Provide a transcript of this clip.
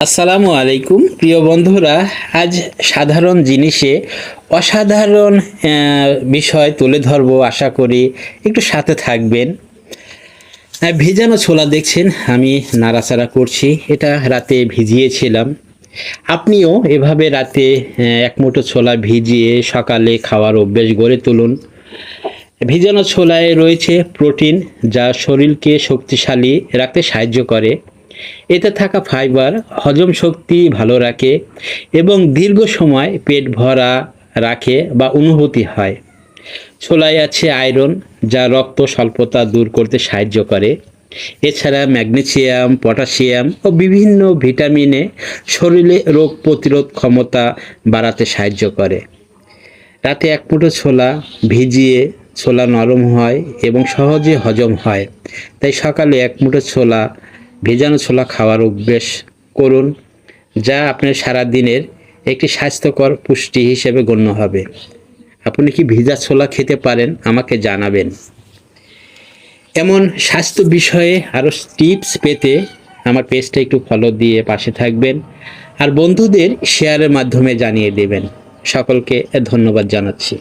আসসালামু আলাইকুম প্রিয় বন্ধুরা। আজ সাধারণ জিনিসে অসাধারণ বিষয় তুলে ধরবো, আশা করি একটু সাথে থাকবেন। ভিজানো ছোলা দেখছেন আমি নাড়াচাড়া করছি, এটা রাতে ভিজিয়েছিলাম। আপনিও এভাবে রাতে এক মুঠো ছোলা ভিজিয়ে সকালে খাওয়ার অভ্যেস গড়ে তুলুন। ভিজানো ছোলায় রয়েছে প্রোটিন, যা শরীরকে শক্তিশালী রাখতে সাহায্য করে। এতে থাকা ফাইবার হজম শক্তি ভালো রাখে এবং দীর্ঘ সময় পেট ভরা রাখে বা অনুভূতি হয়। ছোলায় আছে আয়রন, যা রক্ত স্বল্পতা দূর করতে সাহায্য করে। এছাড়া ম্যাগনেসিয়াম, পটাশিয়াম ও বিভিন্ন ভিটামিনে শরীরে রোগ প্রতিরোধ ক্ষমতা বাড়াতে সাহায্য করে। রাতে এক মুঠো ছোলা ভিজিয়ে ছোলা নরম হয় এবং সহজে হজম হয়। তাই সকালে এক মুঠো ছোলা, ভেজানো ছোলা খাওয়ার অভ্যেস করুন, যা আপনার সারা দিনের একটি স্বাস্থ্যকর পুষ্টি হিসেবে গণ্য হবে। আপনি কি ভিজা ছোলা খেতে পারেন? আমাকে জানাবেন। এমন স্বাস্থ্য বিষয়ে আরও টিপস পেতে আমার পেজটা একটু ফলো দিয়ে পাশে থাকবেন আর বন্ধুদের শেয়ারের মাধ্যমে জানিয়ে দেবেন। সকলকে ধন্যবাদ জানাচ্ছি।